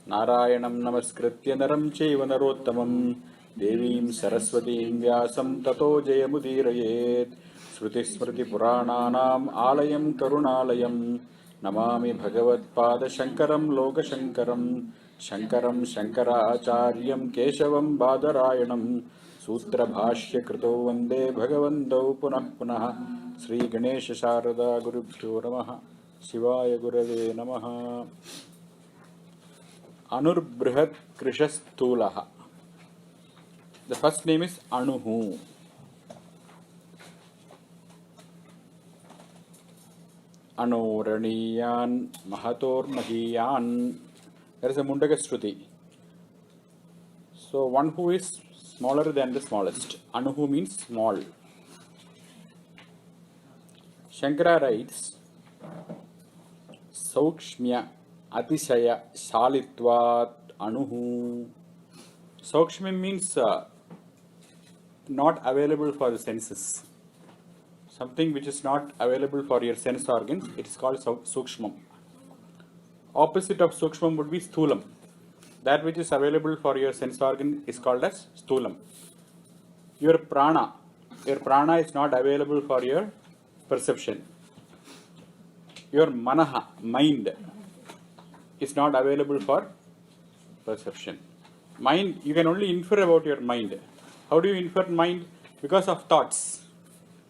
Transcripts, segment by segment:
नारायणं नमस्कृत्य नरं चैव नरोत्तमं देवीं सरस्वतीं व्यासं ततो जयमुदीरयेत्। श्रुतिस्मृतिपुराणानाम् आलयं करुणालयं नमामि भगवत्पादशङ्करं लोकशङ्करं। शङ्करं शङ्कराचार्यं केशवं बादरायणं सूत्रभाष्यकृतौ वन्दे भगवन्तौ पुनः पुनः। श्रीगणेशशारदा गुरुभ्यो नमः। शिवाय गुरवे नमः। Anurbruhat Krishastulaha. The first name is Anuhu. Anoraniyan Mahator Mahiyan. There is a Mundaka Shruti. So one who is smaller than the smallest. Anuhu means small. Shankara writes Saukshmya Atishaya Shalitvat Anuhu. Saukshmya means not available for the senses. Something which is not available for your sense organs, it is called Sukshmam. Opposite of Sukshmam would be Sthulam. That which is available for your sense organ is called as Sthulam. Your prana is not available for your perception. Your manaha, mind, is not available for perception. Mind, you can only infer about your mind. How do you infer mind? Because of thoughts.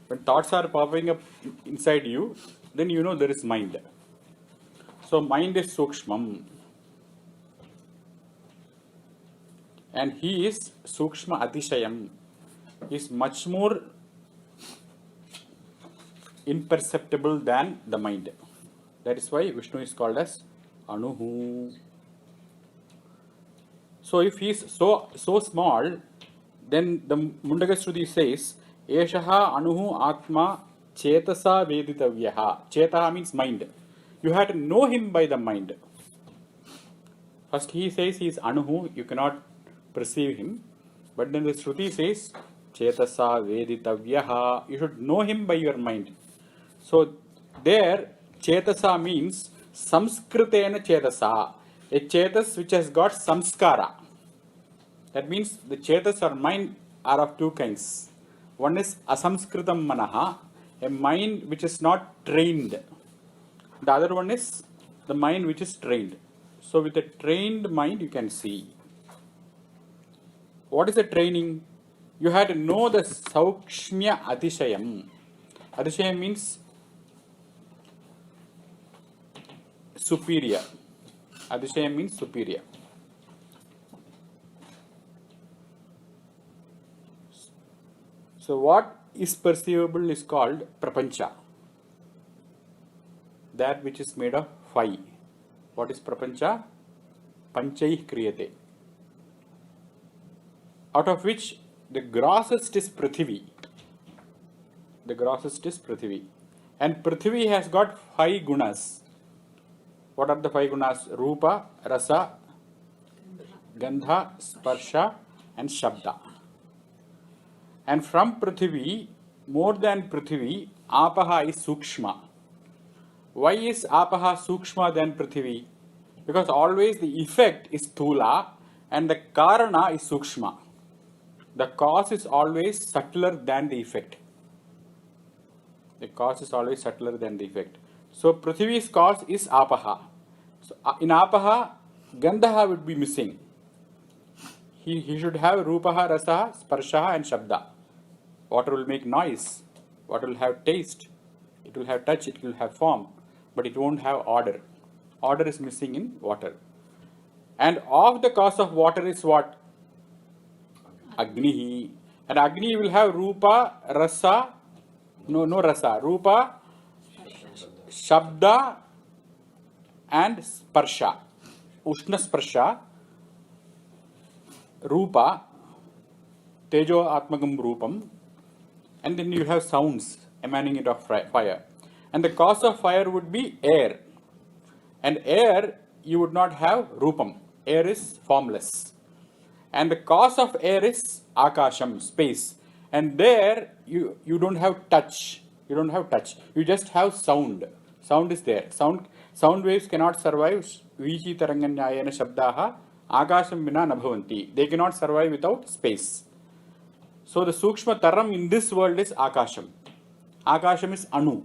When thoughts are popping up inside you, then you know there is mind. So mind is Sukshmam. And he is Sukshma Atishayam. He is much more imperceptible than the mind. That is why Vishnu is called as Anuhu. So if he is so small, then the Mundaka Shruti says, Eshaha Anuhu Atma Chetasa Veditavyaha. Chetaha means mind. You have to know him by the mind. First he says he is Anuhu, you cannot perceive him. But then the Shruti says, Chetasa Veditavyaha. You should know him by your mind. So there, Chetasa means Samskritena Chetasa. A Chetas which has got Samskara. That means the Chetas or mind are of two kinds. One is Asamskritam Manaha, a mind which is not trained. The other one is the mind which is trained. So with a trained mind you can see. What is the training? You have to know the Saukshmya Atishayam. Atishayam means superior. Atishayam means superior. So what is perceivable is called Prapancha. That which is made of 5. What is Prapancha? Panchaih Kriyate. Out of which the grossest is Prithvi. The grossest is Prithvi. And Prithvi has got 5 gunas. What are the 5 gunas? Rupa, Rasa, Gandha, Sparsha and Shabda. And from Prithvi, more than Prithvi, Apaha is Sukshma. Why is Apaha Sukshma than Prithvi? Because always the effect is Thula and the Karana is Sukshma. The cause is always subtler than the effect. The cause is always subtler than the effect. So Prithvi's cause is Apaha. So in Apaha, Gandha would be missing. He should have Rupaha, Rasaha, Sparshaha and Shabda. Water will make noise. Water will have taste. It will have touch. It will have form. But it won't have order. Order is missing in water. And of the cause of water is what? Agni. And Agni will have Rupa, Rasa, no Rasa, Rupa, Shabda and Sparsha. Ushna Sparsha, Rupa, Tejo Atmagam Rupam, and then you have sounds emanating out of fire. And the cause of fire would be air. And air, you would not have Rupam. Air is formless. And the cause of air is Akasham, space. And there, you don't have touch. You just have sound. Sound is there. Sound waves cannot survive वीचितरङ्गन्यायेन शब्दाः आकाशं विना न भवन्ति. They cannot survive without space. So the Sukshma Taram in this world is Akasham. Akasham is Anu.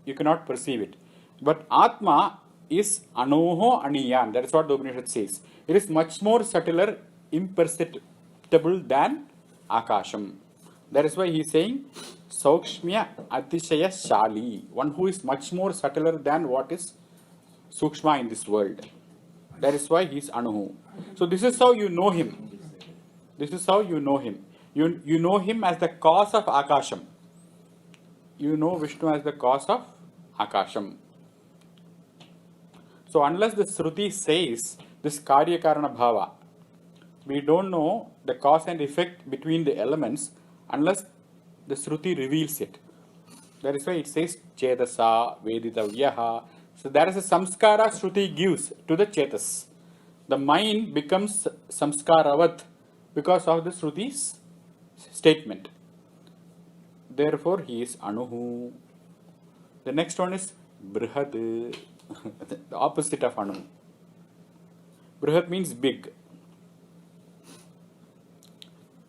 You cannot perceive it. But Atma is Anoho Aniyan. That is what the Upanishad says. It is much more subtler, imperceptible than Akasham. That is why he is saying Saukshmya Atishaya Shali. One who is much more subtler than what is Sukshma in this world. That is why he is Anuhu. So this is how you know him. This is how you know him. You know him as the cause of Akasham. You know Vishnu as the cause of Akasham. So unless the Shruti says this Karya Karana Bhava, we don't know the cause and effect between the elements unless the Shruti reveals it. That is why it says Chetasa Veditavyaha. So there is a samskara Shruti gives to the Chetas. The mind becomes samskaravat because of the Shruti's statement. Therefore, he is Anuhu. The next one is Brihat, the opposite of Anu. Brihat means big.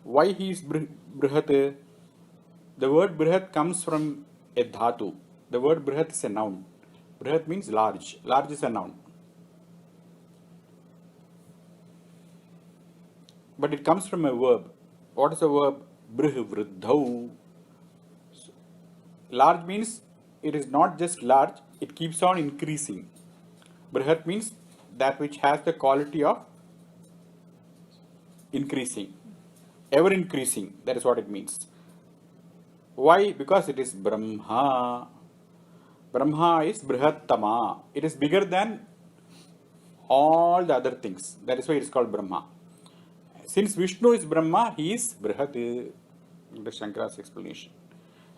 Why he is Brihat? The word Brihat comes from a dhatu. The word Brihat is a noun. Brihat means large. Large is a noun. But it comes from a verb. What is a verb? Brih vruddhau. Large means it is not just large, it keeps on increasing. Brihat means that which has the quality of increasing, ever increasing. That is what it means. Why? Because it is Brahma. Brahma is Brihattama. It is bigger than all the other things. That is why it is called Brahma. Since Vishnu is Brahma, he is Brihat. The Shankara's explanation.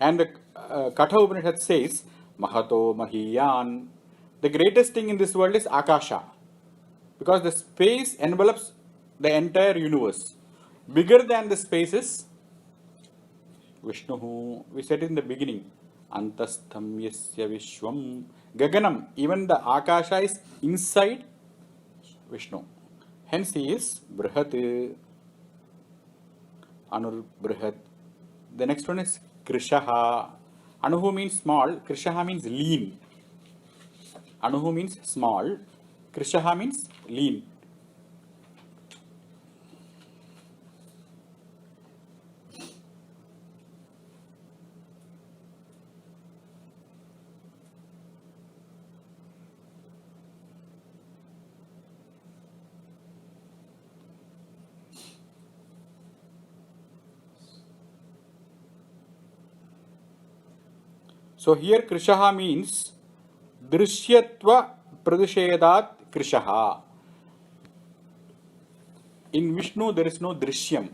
And the Katha Upanishad says, Mahato Mahiyan. The greatest thing in this world is Akasha. Because the space envelops the entire universe. Bigger than the space is Vishnu. We said in the beginning, Antastham Yasya Vishwam. Gaganam. Even the Akasha is inside Vishnu. Hence he is Brihat. Anur Brihat. The next one is Krishaha. Anuhu means small. Krishaha means lean. Anuhu means small. Krishaha means lean. So here Krishaha means Drishyatva Pradushedat Krishaha. In Vishnu there is no Drishyam.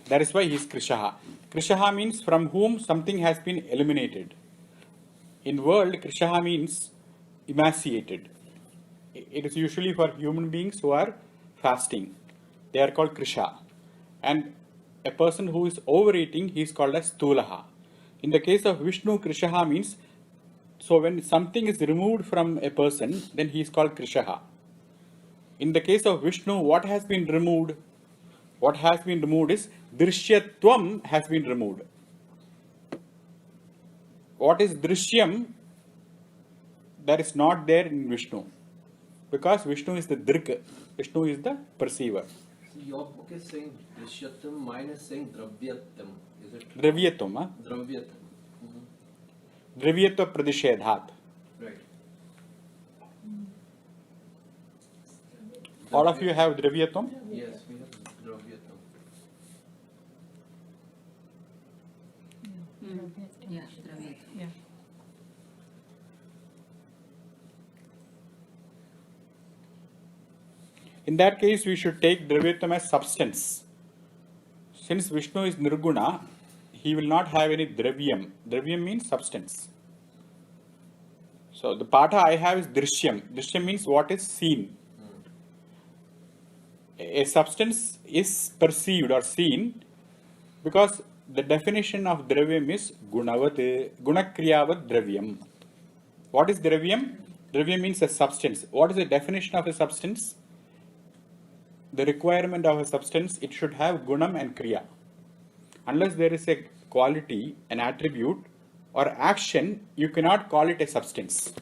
That is why he is Krishaha. Krishaha means from whom something has been eliminated. In world, Krishaha means emaciated. It is usually for human beings who are fasting. They are called Krisha. And a person who is overeating, he is called as Stulaha. In the case of Vishnu, Krishaha means, so when something is removed from a person, then he is called Krishaha. In the case of Vishnu, what has been removed? What has been removed is Drishyatvam has been removed. What is Drishyam? That is not there in Vishnu. Because Vishnu is the Drik, Vishnu is the perceiver. So your book is saying Drishyatam, mine is saying Dravyatam. Is it? Dravyatam, huh? Dravyatam. Dravyatva Pradishedhat. Right. All of you have Dravyatam? Yes, we have Dravyatam. Yeah, Dravyatam. Yeah. In that case, we should take Dravyatam as substance. Since Vishnu is Nirguna, he will not have any Dravyam. Dravyam means substance. So the Patha I have is Drishyam. Drishyam means what is seen. A substance is perceived or seen because the definition of Dravyam is Gunavat, Gunakriyavat Dravyam. What is Dravyam? Dravya means a substance. What is the definition of a substance? The requirement of a substance, it should have gunam and kriya. Unless there is a quality, an attribute, or action, you cannot call it a substance.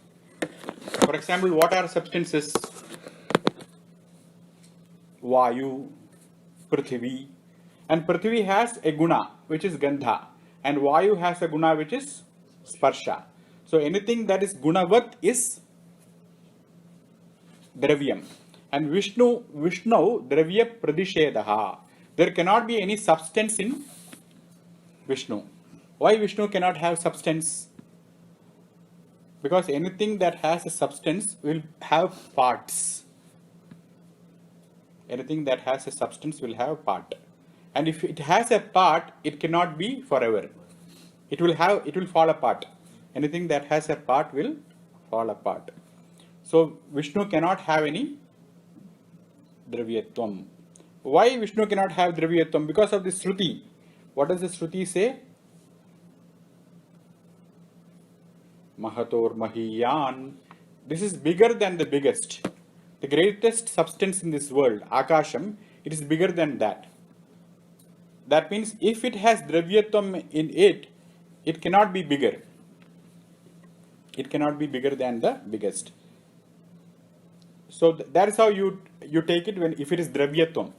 For example, what are substances? Vayu, Prithvi. And Prithvi has a guna, which is gandha. And Vayu has a guna, which is sparsha. So anything that is gunavat is dravyam. And Vishnu dravya pradishedaha. There cannot be any substance in Vishnu. Why Vishnu cannot have substance? Because anything that has a substance will have parts. Anything that has a substance will have a part. And if it has a part, it cannot be forever. It will fall apart. Anything that has a part will fall apart. So Vishnu cannot have any dravyatvam. Why Vishnu cannot have dravyatvam? Because of the Shruti. What does the Shruti say? Mahator Mahiyan. This is bigger than the biggest. The greatest substance in this world, Akasham, it is bigger than that. That means if it has dravyatvam in it, it cannot be bigger. It cannot be bigger than the biggest. So that is how you take it if it is dravyatvam.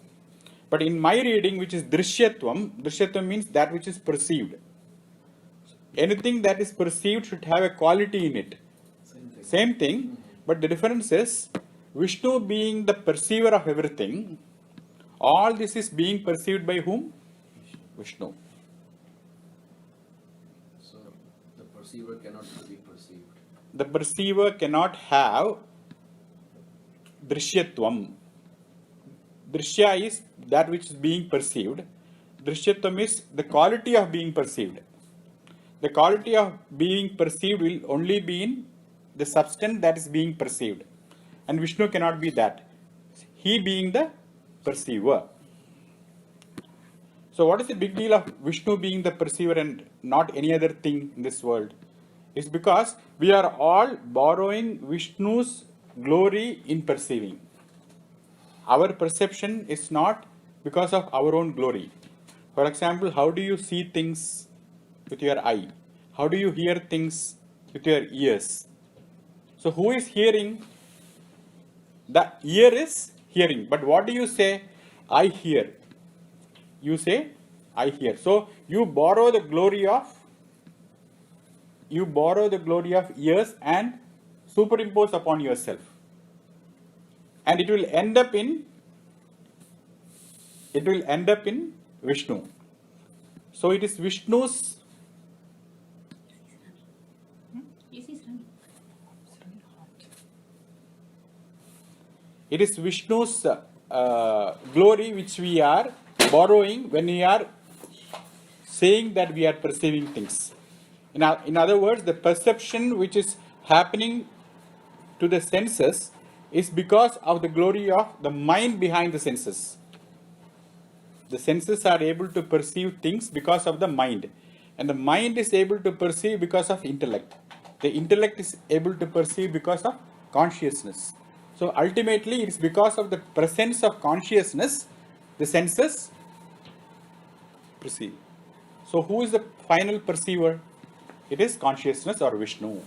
But in my reading, which is drishyatvam means that which is perceived. Anything that is perceived should have a quality in it. Same thing, but the difference is Vishnu being the perceiver of everything, all this is being perceived by whom? Vishnu. So the perceiver cannot be perceived. The perceiver cannot have drishyatvam. Drishya is that which is being perceived. Drishyatvam is the quality of being perceived. The quality of being perceived will only be in the substance that is being perceived. And Vishnu cannot be that. He being the perceiver. So what is the big deal of Vishnu being the perceiver and not any other thing in this world? It's because we are all borrowing Vishnu's glory in perceiving. Our perception is not because of our own glory. For example, how do you see things with your eye? How do you hear things with your ears? So who is hearing? The ear is hearing. But what do you say? I hear. You say, I hear. So you borrow the glory of ears and superimpose upon yourself. And it will end up in Vishnu. So it is Vishnu's glory which we are borrowing when we are saying that we are perceiving things. In other words, the perception which is happening to the senses is because of the glory of the mind behind the senses. The senses are able to perceive things because of the mind. And the mind is able to perceive because of intellect. The intellect is able to perceive because of consciousness. So ultimately it is because of the presence of consciousness the senses perceive. So who is the final perceiver? It is consciousness or Vishnu.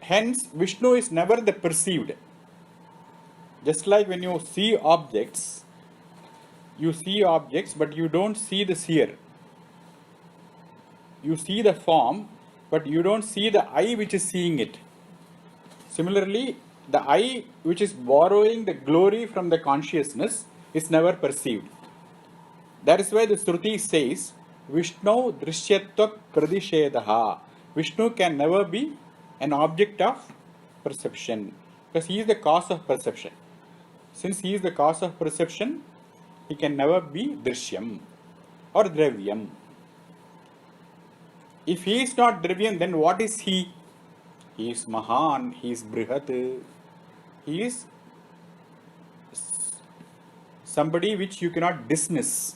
Hence Vishnu is never the perceived. Just like when you see objects but you don't see the seer. You see the form but you don't see the eye which is seeing it. Similarly, the eye which is borrowing the glory from the consciousness is never perceived. That is why the Shruti says, Vishnu drishyatva pradishedaha. Vishnu can never be an object of perception because he is the cause of perception. Since he is the cause of perception, he can never be drishyam or dravyam. If he is not dravyam, then what is he? He is Mahan, he is Brihat, he is somebody which you cannot dismiss.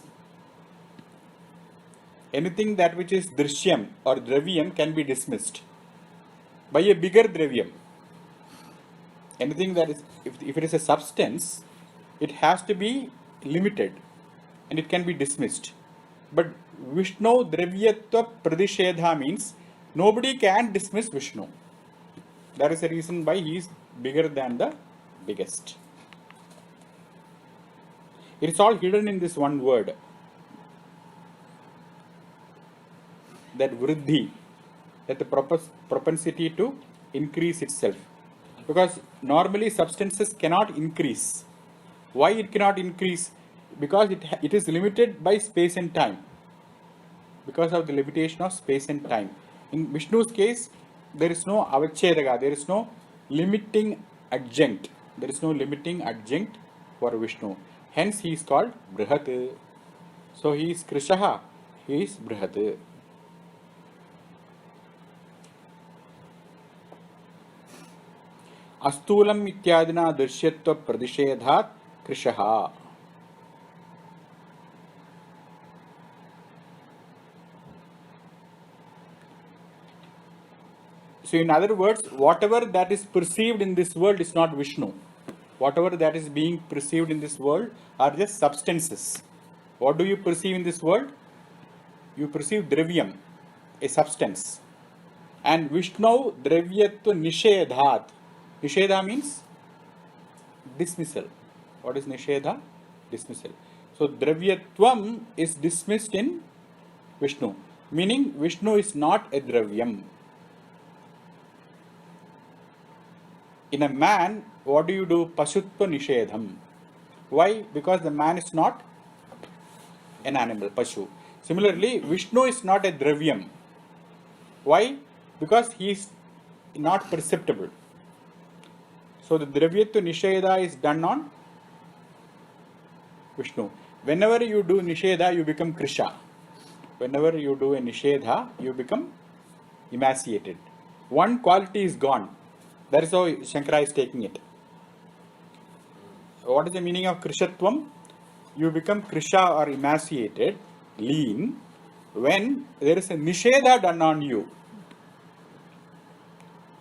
Anything that which is Drishyam or Dravyam can be dismissed. by a bigger dravyam. Anything that is, if it is a substance, it has to be limited and it can be dismissed. But Vishnu Dravyatva Pradishedha means nobody can dismiss Vishnu. That is the reason why he is bigger than the biggest. It is all hidden in this one word. That vriddhi, that the propensity to increase itself. Because normally substances cannot increase. Why it cannot increase? Because it is limited by space and time. Because of the limitation of space and time. In Vishnu's case, there is no avachedaka, there is no limiting adjunct. There is no limiting adjunct for Vishnu. Hence he is called Brihat. So he is Krishaha, he is Brihat. Astulam ityadina drishyatva pradishedhat Krishaha. So in other words, whatever that is perceived in this world is not Vishnu. Whatever that is being perceived in this world are just substances. What do you perceive in this world? You perceive dravyam, a substance. And Vishnu dravyatva nishedhat. Nishedha means dismissal. What is nishedha? Dismissal. So dravyatvam is dismissed in Vishnu. Meaning Vishnu is not a dravyam. In a man, what do you do? Pashutva nishedham. Why? Because the man is not an animal, Pashu. Similarly, Vishnu is not a dravyam. Why? Because he is not perceptible. So the dravyatva nishedha is done on Vishnu. Whenever you do nishedha, you become Krisha. Whenever you do a nishedha, you become emaciated. One quality is gone. That is how Shankara is taking it. What is the meaning of Krishatvam? You become Krisha or emaciated, lean, when there is a nishedha done on you.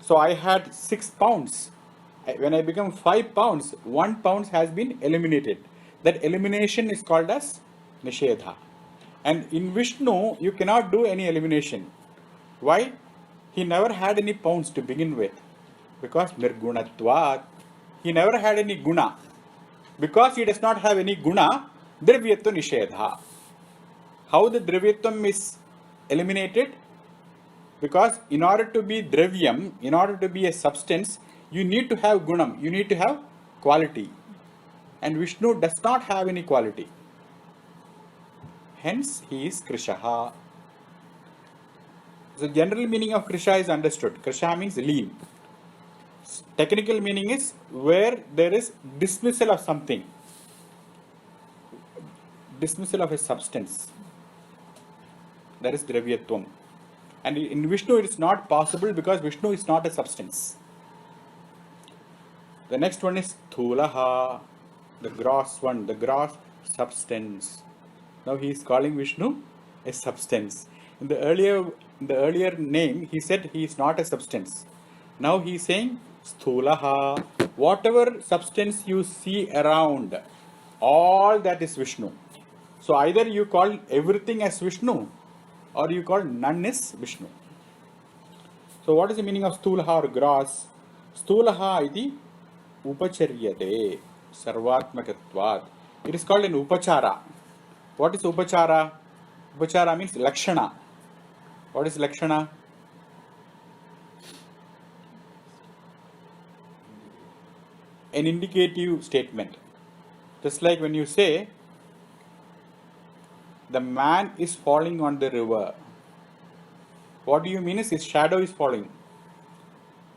So I had 6 pounds. When I become 5 pounds, 1 pound has been eliminated. That elimination is called as nishedha. And in Vishnu, you cannot do any elimination. Why? He never had any pounds to begin with. Because nirgunatvat, he never had any guna. Because he does not have any guna, dravyatva nishedha. How the dravyatvam is eliminated? Because in order to be dravyam, in order to be a substance, you need to have gunam, you need to have quality. And Vishnu does not have any quality. Hence, he is Krishaha. The general meaning of Krisha is understood. Krisha means lean. Technical meaning is where there is dismissal of something. Dismissal of a substance. That is dravyatvam. And in Vishnu it is not possible because Vishnu is not a substance. The next one is Thulaha, the gross one, the gross substance. Now he is calling Vishnu a substance. In the earlier name, he said he is not a substance. Now he is saying Sthulaha. Whatever substance you see around, all that is Vishnu. So either you call everything as Vishnu or you call none is Vishnu. So what is the meaning of Sthulaha or gross? Sthulaha iti upacharyate sarvatmakatvat. It is called an upachara. What is upachara? Upachara means lakshana. What is lakshana? An indicative statement. Just like when you say, the man is falling on the river. What do you mean is his shadow is falling.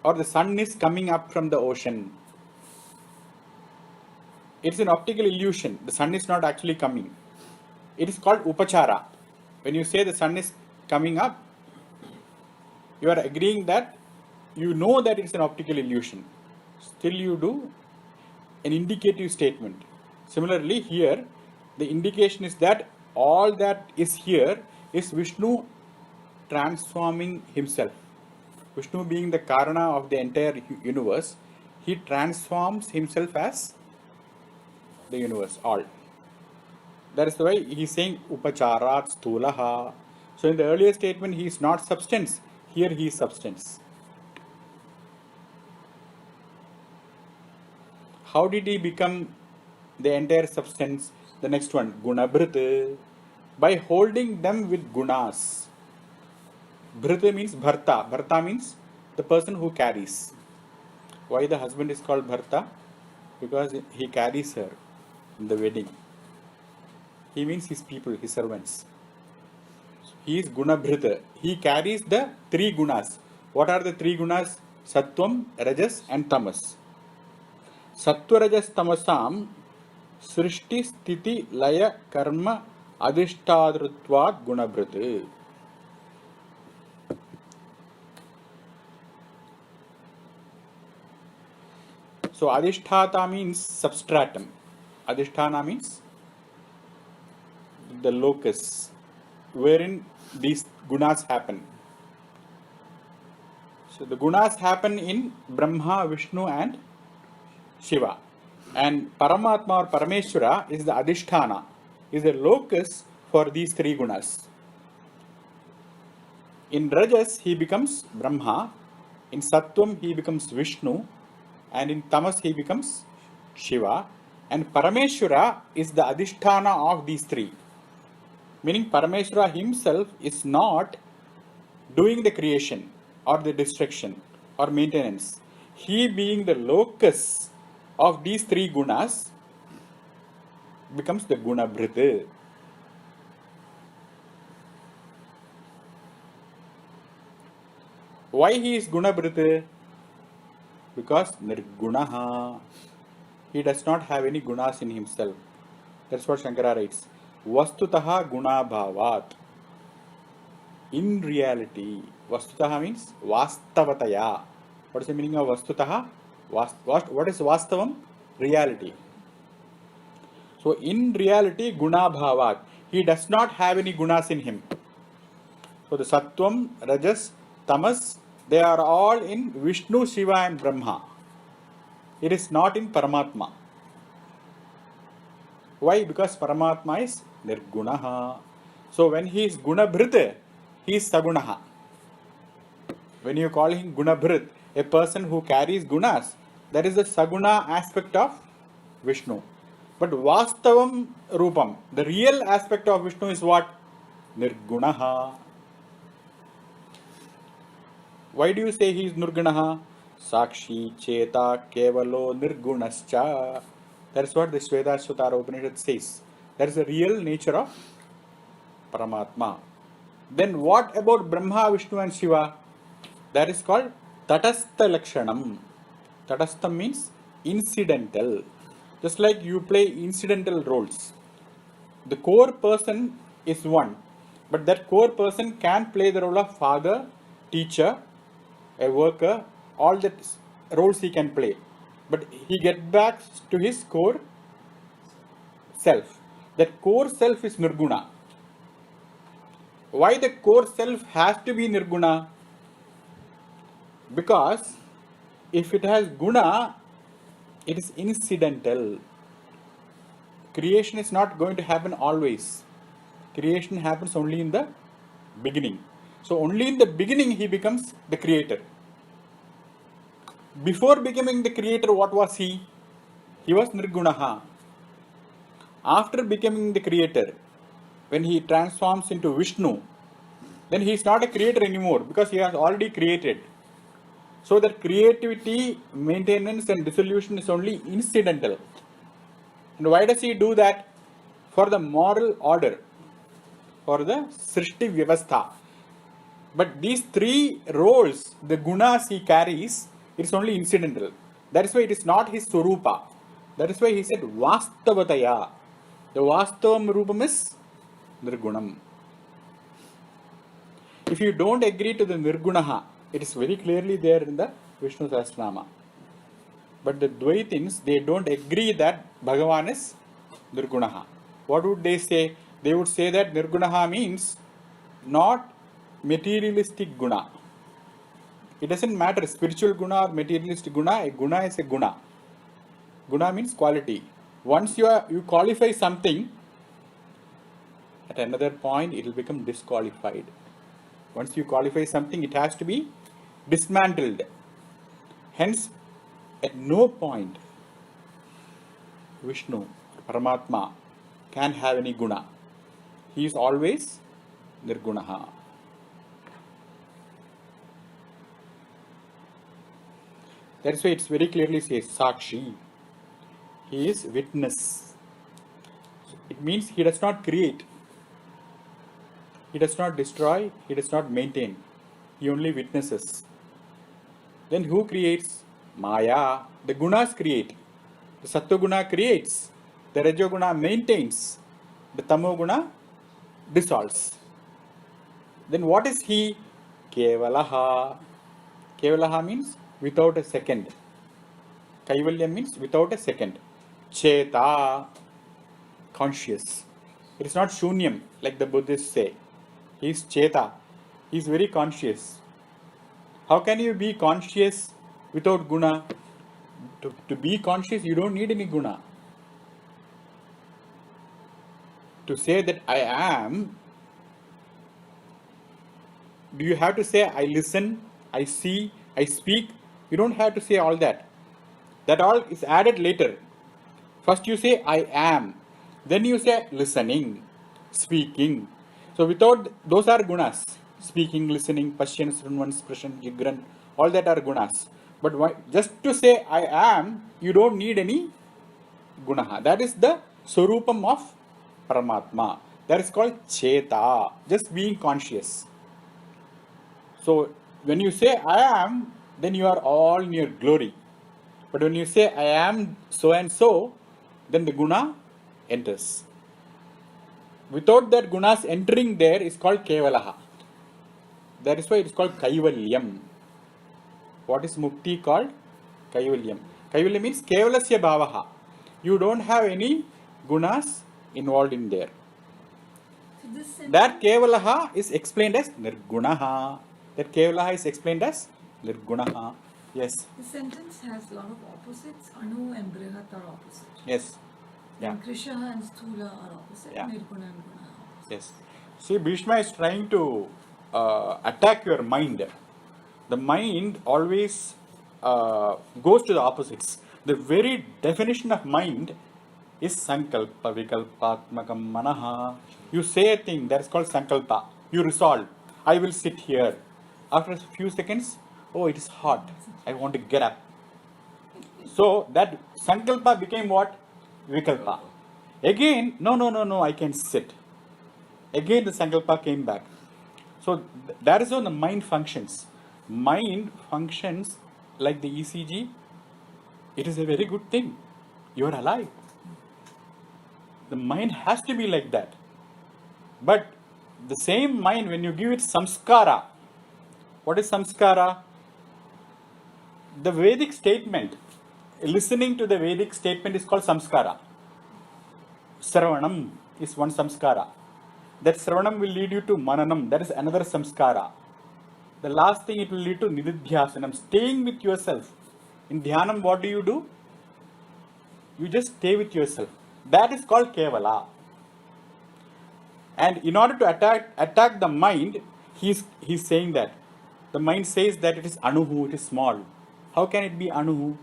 Or the sun is coming up from the ocean. It's an optical illusion. The sun is not actually coming. It is called upachara. When you say the sun is coming up, you are agreeing that you know that it's an optical illusion. Still you do an indicative statement. Similarly here, the indication is that all that is here is Vishnu transforming himself. Vishnu being the Karana of the entire universe, he transforms himself as the universe, all. That is the way he is saying Upacharat Sthulaha. So in the earlier statement he is not substance, here he is substance. How did he become the entire substance? The next one, Gunabhrita, by holding them with gunas. Bhrita means Bharta. Bharta means the person who carries. Why the husband is called Bharta? Because he carries her in the wedding. He means his people, his servants. He is Gunabhrita. He carries the three gunas. What are the three gunas? Sattvam, Rajas and Tamas. Sattva Rajas Tamasam Srishti Sthiti Laya Karma Adhishtadrutvat Gunabhrita. So Adhisthata means substratum. Adhisthana means the locus wherein these gunas happen. So the gunas happen in Brahma, Vishnu and Shiva. And Paramatma or Parameshwara is the Adhisthana, is the locus for these three gunas. In Rajas he becomes Brahma, in Sattvam he becomes Vishnu, and in Tamas he becomes Shiva. And Parameshwara is the Adhisthana of these three. Meaning Parameshwara himself is not doing the creation or the destruction or maintenance. He being the locus of these three gunas becomes the Gunabhrita. Why he is Gunabhrita? Because Nirgunaha. He does not have any gunas in himself. That's what Shankara writes. Vastutaha guna bhavat. In reality, Vastutaha means Vastavataya. What is the meaning of Vastutaha? What is Vastavam? Reality. So in reality, guna bhavat. He does not have any gunas in him. So the Sattvam, Rajas, Tamas, they are all in Vishnu, Shiva and Brahma. It is not in Paramatma. Why? Because Paramatma is Nirgunaha. So when he is Gunabhrita, he is Sagunaha. When you call him Gunabhrit, a person who carries gunas, that is the Saguna aspect of Vishnu. But Vastavam Rupam, the real aspect of Vishnu is what? Nirgunaha. Why do you say he is Nirgunaha? Sakshi Cheta Kevalo Nirgunascha. That is what the Shvedashvatara Upanishad says. That is the real nature of Paramatma. Then what about Brahma, Vishnu and Shiva? That is called Tatastha Lakshanam. Tatastha means incidental. Just like you play incidental roles. The core person is one, but that core person can play the role of father, teacher, a worker, all that roles he can play. But he gets back to his core self. That core self is Nirguna. Why the core self has to be Nirguna? Because if it has guna, it is incidental. Creation is not going to happen always. Creation happens only in the beginning. So only in the beginning he becomes the creator. Before becoming the creator, what was he? He was Nirgunaha. After becoming the creator, when he transforms into Vishnu, then he is not a creator anymore because he has already created. So that creativity, maintenance and dissolution is only incidental. And why does he do that? For the moral order, for the Srishti Vyavastha. But these three roles, the gunas he carries, it is only incidental. That is why it is not his Swarupa. That is why he said Vastavataya. The Vastavam Rupam is Nirgunam. If you don't agree to the Nirgunaha, it is very clearly there in the Vishnu Sahasranama. But the Dvaitins, they don't agree that Bhagavan is Nirgunaha. What would they say? They would say that Nirgunaha means not materialistic guna. It doesn't matter spiritual guna or materialistic guna. A guna is a guna. Guna means quality. Once you qualify something, at another point it will become disqualified. Once you qualify something, it has to be dismantled. Hence, at no point Vishnu, Paramatma, can have any guna. He is always nirgunaha. That's why it's very clearly says Sakshi. He is witness. It means he does not create. He does not destroy. He does not maintain. He only witnesses. Then who creates? Maya. The gunas create. The Sattva guna creates. The Rajo guna maintains. The Tamo guna dissolves. Then what is he? Kevalaha. Kevalaha means without a second. Kaivalya means without a second. Cheta, conscious. It is not Shunyam like the Buddhists say. He is Cheta. He is very conscious. How can you be conscious without guna? To be conscious, you don't need any guna. To say that I am, do you have to say I listen, I see, I speak? You don't have to say all that. That all is added later. First you say I am. Then you say listening, speaking. So without, those are gunas. Speaking, listening, Pashyan, Srunvan, Sprashan, Jigran, all that are gunas. But just to say I am, you don't need any gunaha. That is the Swarupam of Paramatma. That is called Cheta, just being conscious. So when you say I am, then you are all in your glory. But when you say I am so and so, then the guna enters. Without that gunas entering there is called Kevalaha. That is why it is called Kaivalyam. What is Mukti called? Kaivalyam. Kaivalyam means Kevalasya Bhavaha. You don't have any gunas involved in there. So That Kevalaha is explained as Nirgunaha. That Kevalaha is explained as Nirgunaha. Yes. the sentence has a lot of opposites. Anu and Brihat are opposite. Yes. Yeah. And Krishaha and Sthula are opposite. Yeah. Nirguna and Guna are opposite. Yes. See, Bhishma is trying to attack your mind. The mind always goes to the opposites. The very definition of mind is Sankalpa, Vikalpatmakam Manaha. You say a thing, that is called Sankalpa. You resolve, I will sit here. After a few seconds, oh, it is hot. I want to get up. So that Sankalpa became what? Vikalpa. Again, no, I can sit. Again the Sankalpa came back. So that is how the mind functions. Mind functions like the ECG. It is a very good thing. You are alive. The mind has to be like that. But the same mind, when you give it samskara, what is samskara? The Vedic statement, listening to the Vedic statement is called samskara. Sravanam is one samskara. That Sravanam will lead you to Mananam, that is another samskara. The last thing, it will lead to Nididhyasanam, staying with yourself. In Dhyanam, what do? You just stay with yourself. That is called Kevala. And in order to attack the mind, he's saying that. The mind says that it is Anuhu, it is small. How can it be Anuhu?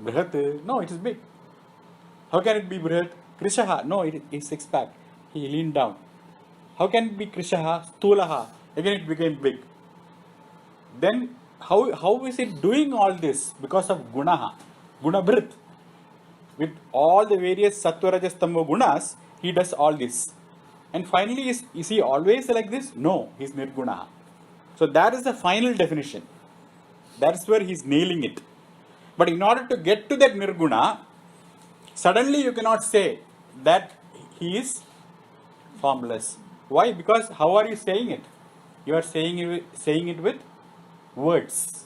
Brihat? No, it is big. How can it be Brihat? Krishaha? No, it is six pack. He leaned down. How can it be Krishaha? Stulaha? Again it became big. Then how is it doing all this? Because of Gunaha. Gunabhrit. With all the various Sattva, Rajas, Tamo gunas, he does all this. And finally, is he always like this? No, he is Nirgunaha. So that is the final definition. That's where he is nailing it. But in order to get to that Nirguna, suddenly you cannot say that he is formless. Why? Because how are you saying it? You are saying it with words.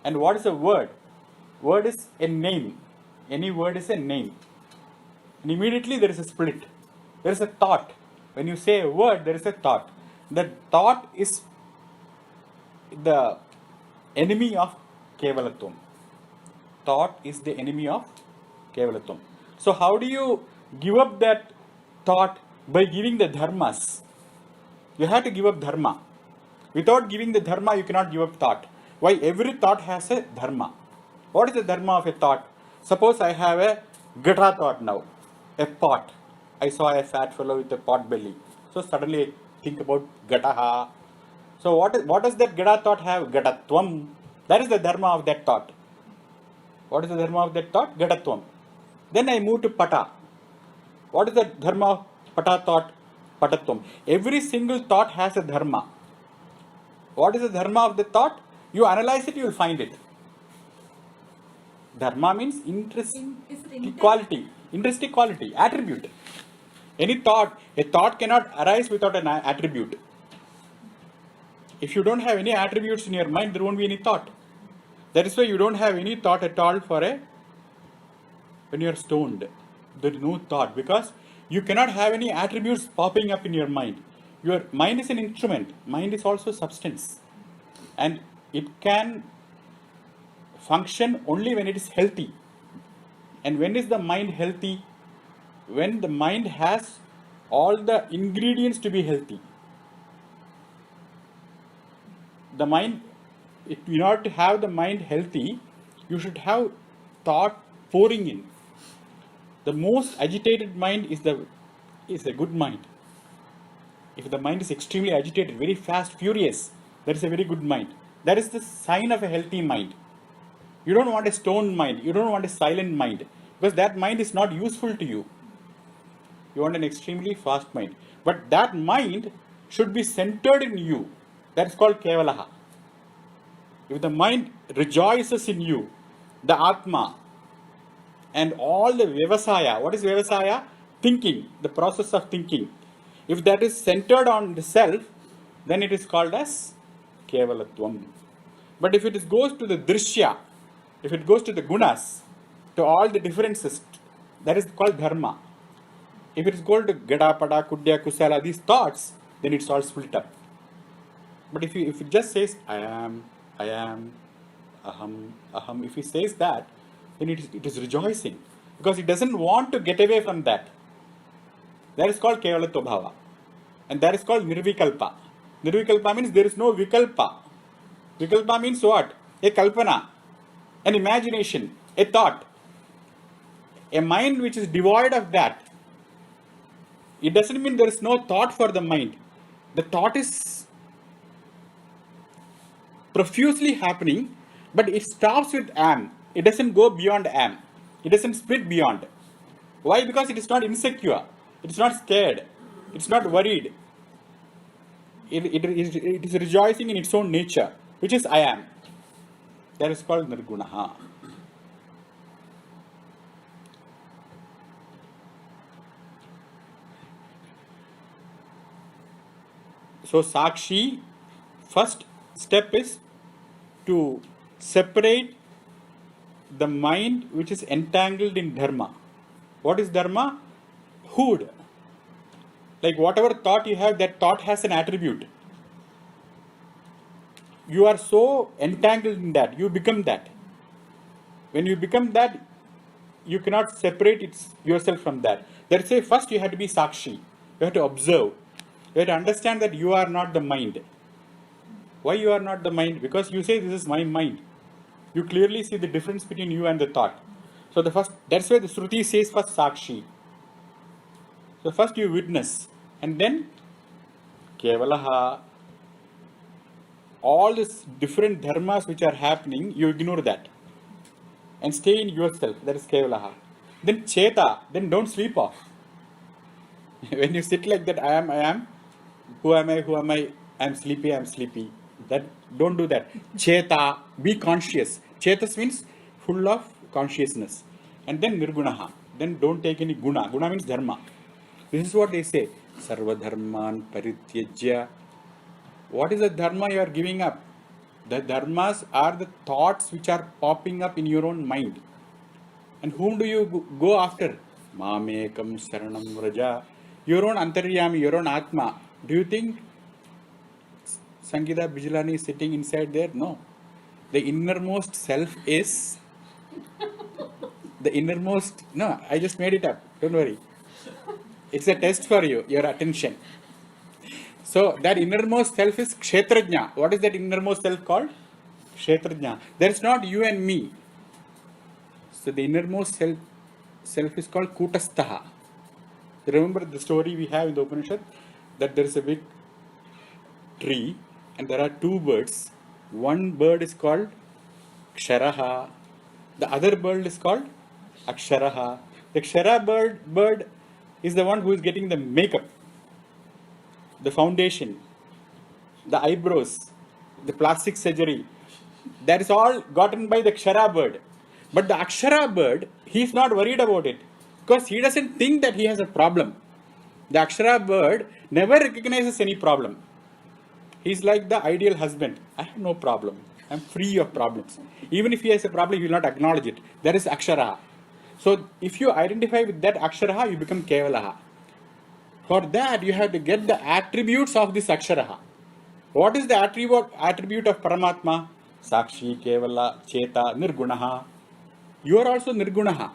And what is a word? Word is a name. Any word is a name. And immediately there is a split. There is a thought. When you say a word, there is a thought. That thought is the enemy of Kevalatvam. Thought is the enemy of Kevalatvam. So how do you give up that thought? By giving the dharmas. You have to give up dharma. Without giving the dharma, you cannot give up thought. Why? Every thought has a dharma. What is the dharma of a thought? Suppose I have a gata thought now, a pot. I saw a fat fellow with a pot belly. So suddenly I think about gataha. So what does that gata thought have? Gatatvam. That is the dharma of that thought. What is the dharma of that thought? Gatatvam. Then I move to pata. What is the dharma of pata thought? Patatvam. Every single thought has a dharma. What is the dharma of the thought? You analyze it, you will find it. Dharma means intrinsic quality, attribute. Any thought, a thought cannot arise without an attribute. If you don't have any attributes in your mind, there won't be any thought. That is why you don't have any thought at all when you are stoned. There is no thought because you cannot have any attributes popping up in your mind. Your mind is an instrument. Mind is also substance. And it can function only when it is healthy. And when is the mind healthy? When the mind has all the ingredients to be healthy. The mind, in order to have the mind healthy, you should have thought pouring in. The most agitated mind is a good mind. If the mind is extremely agitated, very fast, furious, that is a very good mind. That is the sign of a healthy mind. You don't want a stoned mind. You don't want a silent mind. Because that mind is not useful to you. You want an extremely fast mind. But that mind should be centered in you. That is called Kevalaha. If the mind rejoices in you, the Atma, and all the Vyavasaya, what is Vyavasaya? Thinking, the process of thinking. If that is centered on the self, then it is called as Kevalatvam. But if it goes to the Drishya, if it goes to the Gunas, to all the differences, that is called Dharma. If it is called to Gada, Pada, Kudya, Kusala, these thoughts, then it's all split up. But if it just says, I am, aham, if he says that, then it is rejoicing. Because it doesn't want to get away from that. That is called Kevalatva Bhava. And that is called Nirvikalpa. Nirvikalpa means there is no Vikalpa. Vikalpa means what? A Kalpana, an imagination, a thought. A mind which is devoid of that. It doesn't mean there is no thought for the mind. The thought is profusely happening, but it stops with am. It doesn't go beyond am. It doesn't split beyond. Why? Because it is not insecure. It is not scared. It is not worried. It is rejoicing in its own nature, which is I am. That is called Nirgunaha. So Sakshi, first step is to separate the mind which is entangled in dharma. What is dharma? Hood. Like whatever thought you have, that thought has an attribute. You are so entangled in that, you become that. When you become that, you cannot separate yourself from that. That's why first you have to be Sakshi. You have to observe. You have to understand that you are not the mind. Why you are not the mind? Because you say this is my mind. You clearly see the difference between you and the thought. So that's why the Shruti says first Sakshi. So first you witness, and then Kevalaha. All these different dharmas which are happening, you ignore that. And stay in yourself. That is Kevalaha. Then Cheta, then don't sleep off. When you sit like that, I am, who am I, I am sleepy. That don't do that. Cheta, be conscious. Chetas means full of consciousness. And then Nirgunaha. Then don't take any guna. Guna means dharma. This is what they say. Sarva dharman parityajya. What is the dharma you are giving up? The dharmas are the thoughts which are popping up in your own mind. And whom do you go after? Mamekam saranam vraja. Your own antaryami, your own atma. Do you think Sangeeta Bijlani is sitting inside there? No. The innermost self is the innermost. No, I just made it up. Don't worry. It's a test for you, your attention. So that innermost self is Kshetrajna. What is that innermost self called? Kshetrajna. That's not you and me. So the innermost self is called Kutastaha. Remember the story we have in the Upanishad that there is a big tree and there are two birds. One bird is called Ksharaha. The other bird is called Aksharaha. The Kshara bird is the one who is getting the makeup, the foundation, the eyebrows, the plastic surgery. That is all gotten by the Kshara bird. But the Akshara bird, he is not worried about it because he doesn't think that he has a problem. The Akshara bird never recognizes any problem. He's like the ideal husband. I have no problem. I'm free of problems. Even if he has a problem, he will not acknowledge it. That is Akshara. So if you identify with that Akshara, you become Kevalaha. For that, you have to get the attributes of this Akshara. What is the attribute of Paramatma? Sakshi, Kevala, Cheta, Nirgunaha. You are also Nirgunaha.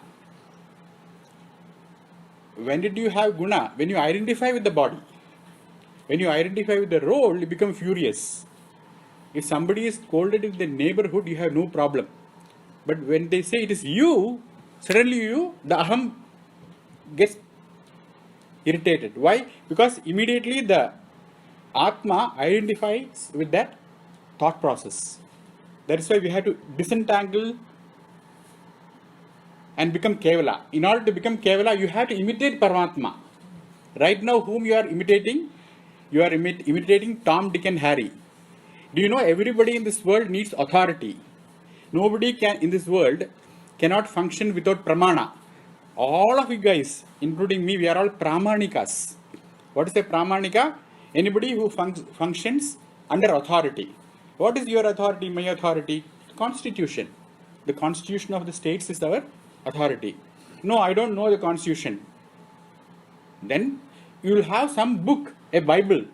When did you have guna? When you identify with the body. When you identify with the role, you become furious. If somebody is scolded in the neighborhood, you have no problem. But when they say it is you, suddenly the aham gets irritated. Why? Because immediately the Atma identifies with that thought process. That is why we have to disentangle and become Kevala. In order to become Kevala, you have to imitate Paramatma. Right now, whom you are imitating? You are imitating Tom, Dick and Harry. Do you know everybody in this world needs authority? Nobody in this world cannot function without pramana. All of you guys, including me, we are all pramanikas. What is a pramanika? Anybody who functions under authority. What is your authority, my authority? Constitution. The constitution of the states is our authority. No, I don't know the constitution. Then you will have some book, a Bible.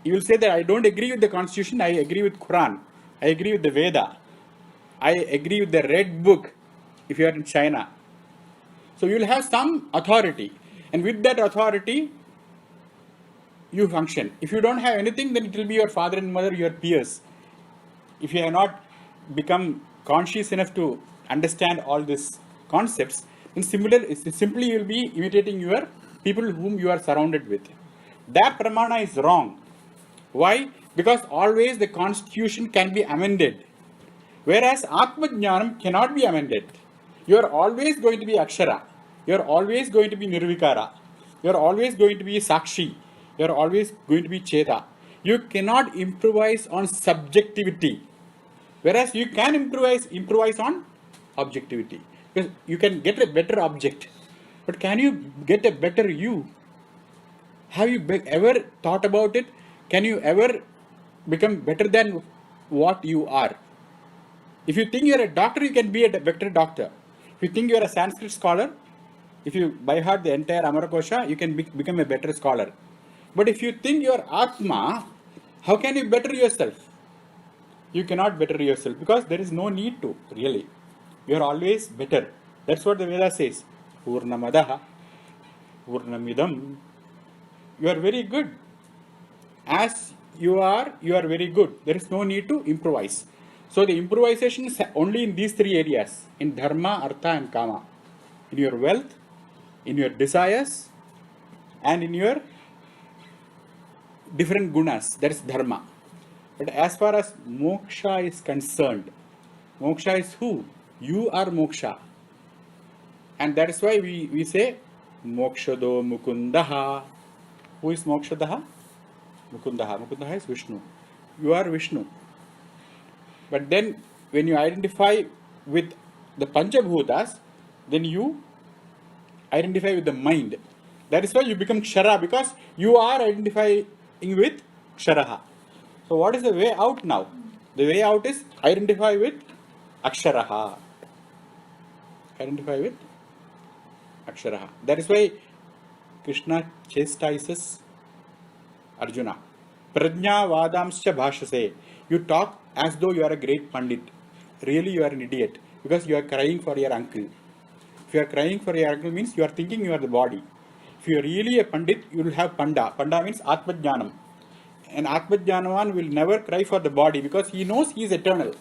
You will say that I don't agree with the constitution, I agree with Quran. I agree with the Veda. I agree with the red book if you are in China. So you will have some authority. And with that authority, you function. If you don't have anything, then it will be your father and mother, your peers. If you have not become conscious enough to understand all these concepts, then simply you will be imitating your people whom you are surrounded with. That pramana is wrong. Why? Because always the constitution can be amended. Whereas Atma Jnanam cannot be amended. You are always going to be Akshara. You are always going to be Nirvikara. You are always going to be Sakshi. You are always going to be Cheta. You cannot improvise on subjectivity. Whereas you can improvise on objectivity. Because you can get a better object. But can you get a better you? Have you ever thought about it? Can you ever become better than what you are? If you think you are a doctor, you can be a better doctor. If you think you are a Sanskrit scholar, if you by heart the entire Amarakosha, you can become a better scholar. But if you think you are Atma, how can you better yourself? You cannot better yourself because there is no need to, really. You are always better. That's what the Veda says. Purnamadaha, Purnamidam. You are very good. As you are very good. There is no need to improvise. So the improvisation is only in these three areas. In Dharma, Artha and Kama. In your wealth, in your desires, and in your different gunas. That is Dharma. But as far as moksha is concerned, moksha is who? You are moksha. And that is why we say Mokshado Mukundaha. Who is Mokshadaha? Mukundaha. Mukundaha is Vishnu. You are Vishnu. But then when you identify with the Panchabhutas, then you identify with the mind. That is why you become Kshara, because you are identifying with Ksharaha. So what is the way out now? The way out is identify with Aksharaha. Identify with Aksharaha. That is why Krishna chastises Arjuna. Prajna vadamscha bhashase. You talk as though you are a great pandit. Really you are an idiot because you are crying for your uncle. If you are crying for your uncle means you are thinking you are the body. If you are really a pandit, you will have panda. Panda means Atmajnanam. And Atmajnanavan will never cry for the body because he knows he is eternal.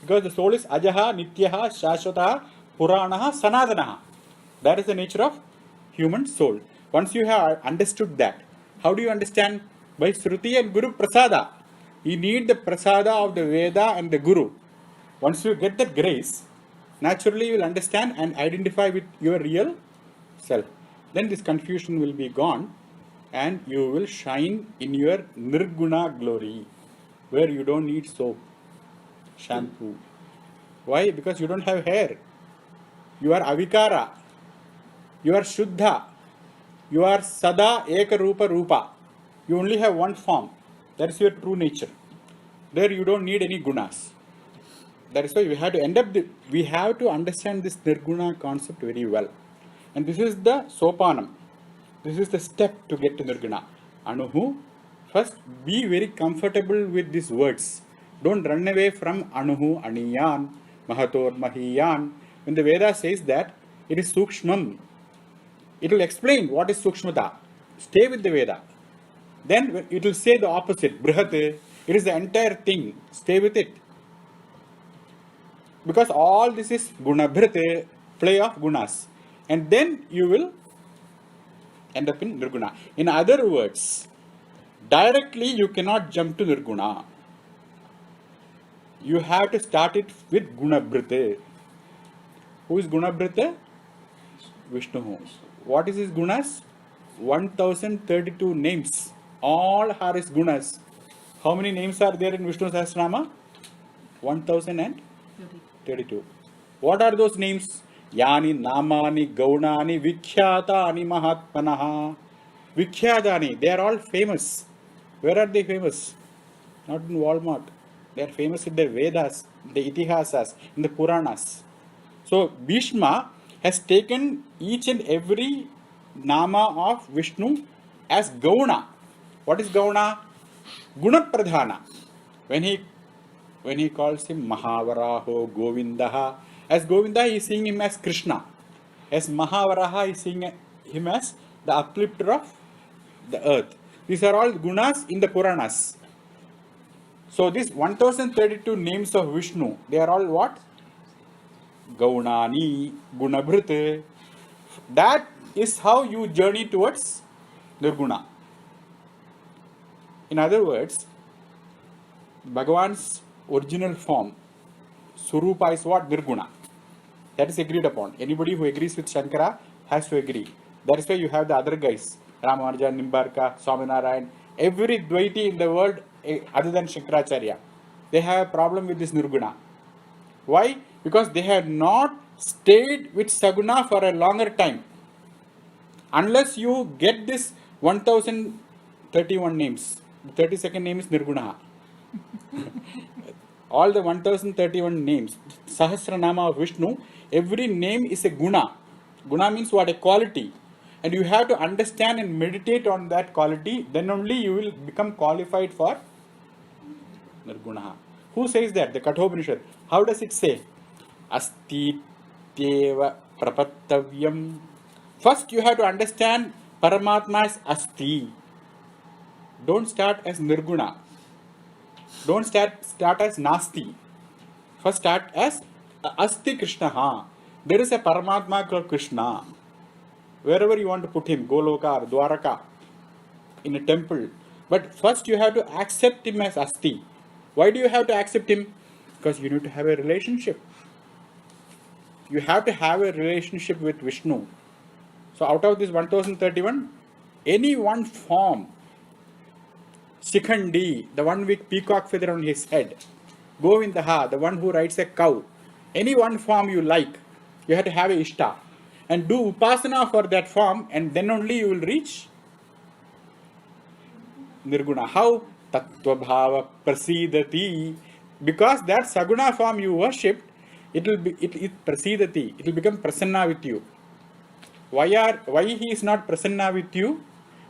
Because the soul is Ajaha, Nityaha, Shashwataha, Puranaha, Sanatanaha. That is the nature of human soul. Once you have understood that, how do you understand? By Shruti and Guru Prasada. You need the Prasada of the Veda and the Guru. Once you get that grace, naturally you will understand and identify with your real self. Then this confusion will be gone and you will shine in your Nirguna glory, where you don't need soap, shampoo. Why? Because you don't have hair. You are Avikara. You are Shuddha. You are Sada Eka Rupa Rupa. You only have one form. That is your true nature. There you don't need any gunas. That is why we have to we have to understand this Nirguna concept very well. And this is the sopanam. This is the step to get to Nirguna. Anuhu. First, be very comfortable with these words. Don't run away from Anuhu, Aniyan, Mahator, Mahiyan. When the Veda says that, it is Sukshmam. It will explain what is Sukshmata. Stay with the Veda. Then it will say the opposite. Brihat. It is the entire thing. Stay with it. Because all this is Gunabhrite, play of gunas. And then you will end up in Nirguna. In other words, directly you cannot jump to Nirguna. You have to start it with Gunabhrite. Who is Gunabhrite? Vishnu. What is his gunas? 1032 names. All are his gunas. How many names are there in Vishnu Sahasranama? 1032. What are those names? Yani, Namani, Gaunani, Vikhyatani, Mahatmanaha. Vikhyatani, they are all famous. Where are they famous? Not in Walmart. They are famous in the Vedas, the Itihasas, in the Puranas. So, Bhishma has taken each and every Nama of Vishnu as Gauna. What is Gauna? Guna Pradhana. When he calls him Mahavaraho, Govindaha, as Govinda he is seeing him as Krishna. As Mahavaraha he is seeing him as the uplifter of the earth. These are all gunas in the Puranas. So these 1032 names of Vishnu, they are all what? Gaunani, Gunabhrite. That is how you journey towards Nirguna. In other words, Bhagavan's original form, Surupa, is what? Nirguna. That is agreed upon. Anybody who agrees with Shankara has to agree. That is why you have the other guys, Ramanuja, Nimbarka, Swaminarayan, every Dvaiti in the world other than Shankaracharya. They have a problem with this Nirguna. Why? Because they have not stayed with Saguna for a longer time. Unless you get this 1031 names, the 32nd name is Nirguna. All the 1031 names, Sahasranama of Vishnu, every name is a guna. Guna means what? A quality. And you have to understand and meditate on that quality, then only you will become qualified for Nirguna. Who says that? The Kathopanishad. How does it say? Asti Teva Prapattavyam. First you have to understand Paramatma is Asti. Don't start as Nirguna. Don't start as Nasti. First start as Asti Krishna. There is a Paramatma called Krishna. Wherever you want to put him, Goloka or Dwaraka, in a temple. But first you have to accept him as Asti. Why do you have to accept him? Because you need to have a relationship. You have to have a relationship with Vishnu. So out of this 1031, any one form, Shikhandi, the one with peacock feather on his head, Govindaha, the one who rides a cow, any one form you like, you have to have a Ishta. And do Upasana for that form, and then only you will reach Nirguna. How? Tattva Bhava Prasidati. Because that Saguna form you worshipped, it Prasidati. It will become Prasanna with you. Why he is not Prasanna with you?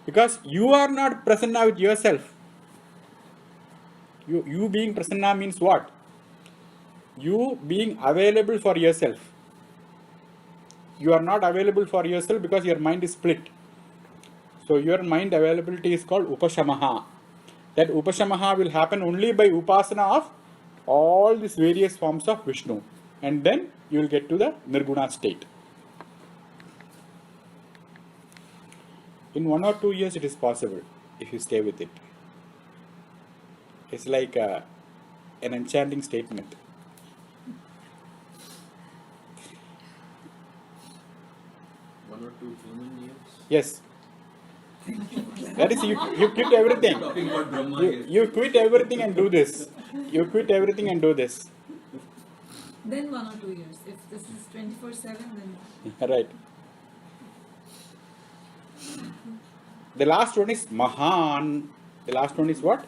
Because you are not Prasanna with yourself. You being prasanna means what? You being available for yourself. You are not available for yourself because your mind is split. So your mind availability is called upashamaha. That upashamaha will happen only by upasana of all these various forms of Vishnu. And then you will get to the nirguna state. In 1 or 2 years it is possible if you stay with it. It's like an enchanting statement. One or two human years. Yes. That is, you quit everything. Talking about Brahma here. You quit everything and do this. You quit everything and do this. Then 1 or 2 years. If this is 24/7, then Right. The last one is Mahan. The last one is what?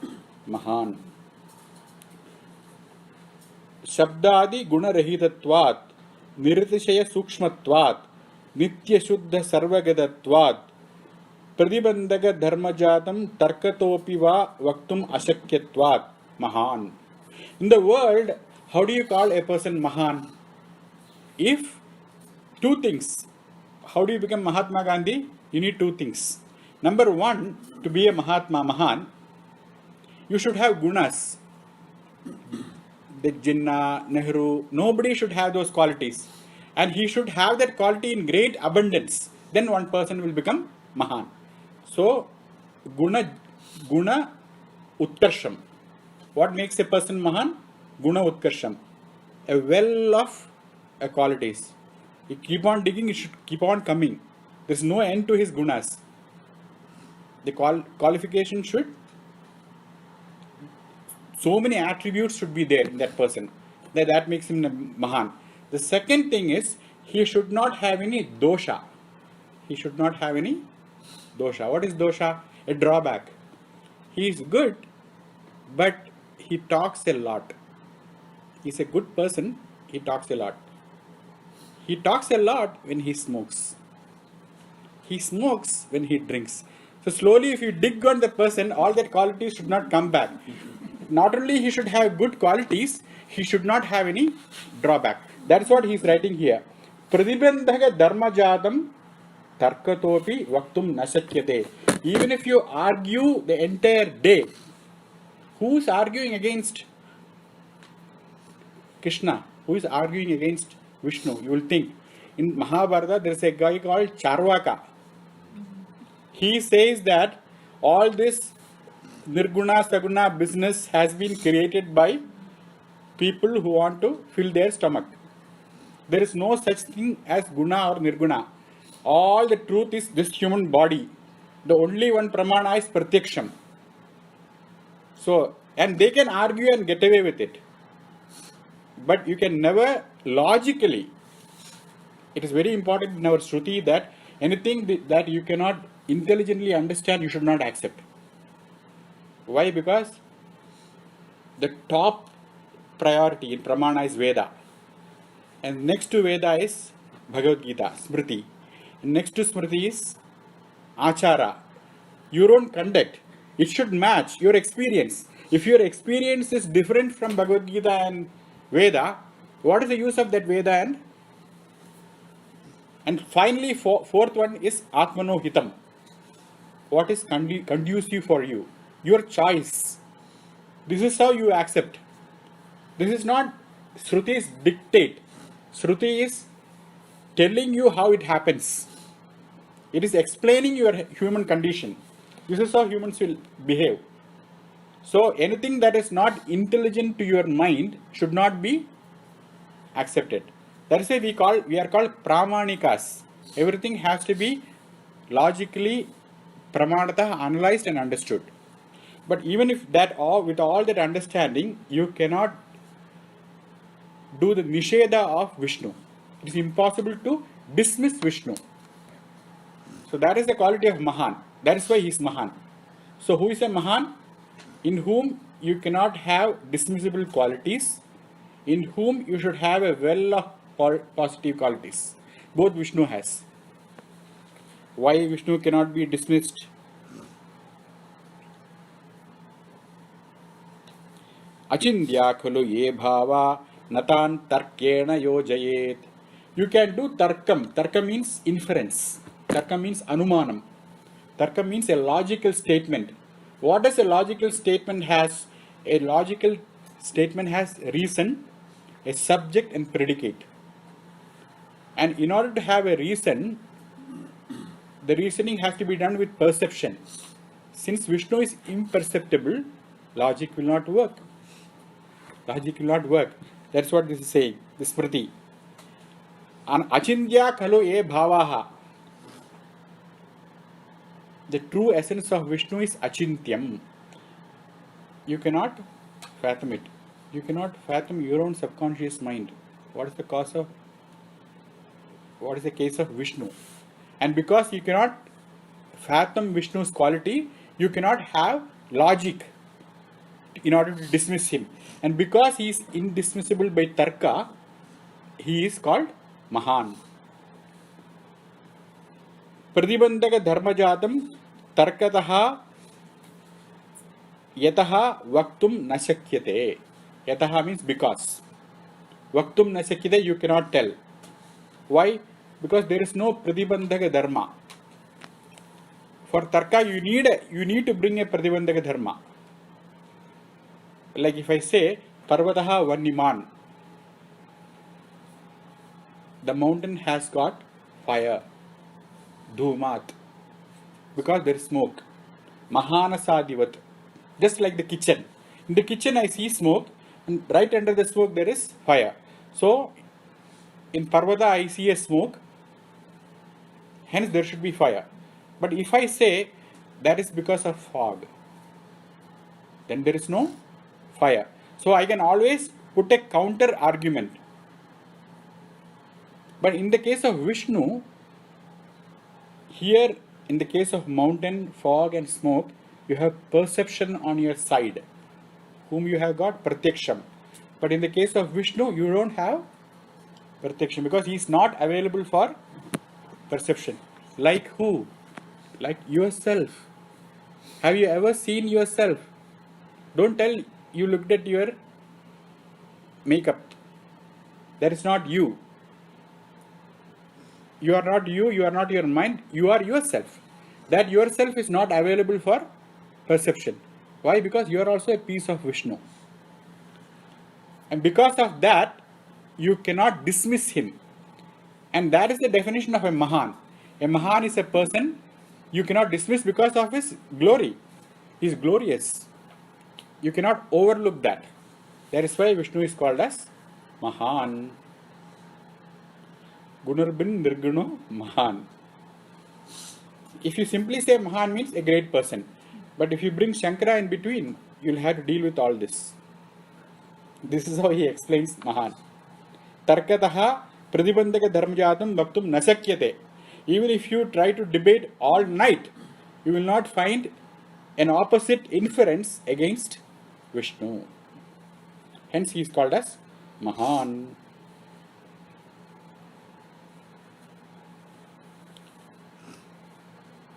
Mahan. Shabdadi gunarahitatvat, nirtishaya sukshmatvat, nitya shuddha sarvagadatvat, pradibandhaga dharmajatam tarkatopi va vaktum ashakyatvat. Mahan. In the world, how do you call a person Mahan? If two things. How do you become Mahatma Gandhi? You need two things. Number one, to be a Mahatma Mahan, you should have gunas. The Jinnah, Nehru, nobody should have those qualities. And he should have that quality in great abundance. Then one person will become Mahan. So, guna utkarsham. What makes a person Mahan? Guna utkarsham. A well of qualities. You keep on digging, it should keep on coming. There is no end to his gunas. The qualification should, so many attributes should be there in that person. That makes him a Mahan. The second thing is, he should not have any dosha. He should not have any dosha. What is dosha? A drawback. He is good, but he talks a lot. He is a good person, he talks a lot. He talks a lot when he smokes. He smokes when he drinks. So slowly if you dig on the person, all that qualities should not come back. Not only he should have good qualities, he should not have any drawback. That's what he is writing here. Pradibandhaga dharmajatam tarkatopi vaktum nashakyate. Even if you argue the entire day, who is arguing against Krishna? Who is arguing against Vishnu? You will think. In Mahabharata, there is a guy called Charvaka. He says that all this Nirguna Saguna business has been created by people who want to fill their stomach. There is no such thing as Guna or Nirguna. All the truth is this human body. The only one pramana is Pratyaksham. So, and they can argue and get away with it. But you can never logically, it is very important in our Shruti that anything that you cannot intelligently understand, you should not accept. Why? Because the top priority in Pramana is Veda. And next to Veda is Bhagavad Gita, Smriti. And next to Smriti is Achara. Your own conduct. It should match your experience. If your experience is different from Bhagavad Gita and Veda, what is the use of that Veda? And finally, fourth one is Atmano Hitam. What is conducive for you? Your choice. This is how you accept. This is not Shruti's dictate. Shruti is telling you how it happens. It is explaining your human condition. This is how humans will behave. So anything that is not intelligent to your mind should not be accepted. That is why we are called pramanikas. Everything has to be logically pramanata analyzed and understood. But even if with all that understanding, you cannot do the nisheda of Vishnu. It is impossible to dismiss Vishnu. So that is the quality of Mahan. That is why he is Mahan. So who is a Mahan? In whom you cannot have dismissible qualities, in whom you should have a well of positive qualities. Both Vishnu has. Why Vishnu cannot be dismissed? Achindya khulu ye bhava natan tarkena yojayet. You can do tarkam. Tarkam means inference. Tarkam means anumanam. Tarkam means a logical statement. What does a logical statement has? A logical statement has reason, a subject and predicate. And in order to have a reason, the reasoning has to be done with perception. Since Vishnu is imperceptible, logic will not work. Logic will not work. That's what this is saying, this Smriti. An achindya khalo e bhavaha. The true essence of Vishnu is achintyam. You cannot fathom it. You cannot fathom your own subconscious mind. What is the case of Vishnu? And because you cannot fathom Vishnu's quality, you cannot have logic in order to dismiss him. And because he is indismissible by tarka, he is called Mahan. Pradibandhaka dharmajatam tarkataha yataha vaktum nashakyate. Yataha means because. Vaktum nashakyate, you cannot tell. Why? Because there is no pradibandhaka dharma. For tarka, you need to bring a pradibandhaka dharma. Like if I say Parvataha Vanniman, the mountain has got fire, Dhumat, because there is smoke. Mahanasadivat, just like the kitchen. In the kitchen I see smoke, and right under the smoke there is fire. So in Parvata I see a smoke, hence there should be fire. But if I say that is because of fog, then there is no fire. So I can always put a counter argument. But in the case of Vishnu, here in the case of mountain, fog and smoke, you have perception on your side, whom you have got pratyaksham. But in the case of Vishnu, you don't have pratyaksham because he is not available for perception. Like who? Like yourself. Have you ever seen yourself? Don't tell you looked at your makeup. That is not you. You are not you, you are not your mind, you are yourself. That yourself is not available for perception. Why? Because you are also a piece of Vishnu. And because of that, you cannot dismiss him. And that is the definition of a Mahan. A Mahan is a person you cannot dismiss because of his glory. He is glorious. You cannot overlook that. That is why Vishnu is called as Mahan. Gunarbin Nirguno Mahan. If you simply say Mahan means a great person. But if you bring Shankara in between, you will have to deal with all this. This is how he explains Mahan. Tarkataha pradibandhaka dharmajatam vaktum nasakyate. Even if you try to debate all night, you will not find an opposite inference against Vishnu. Hence he is called as Mahan.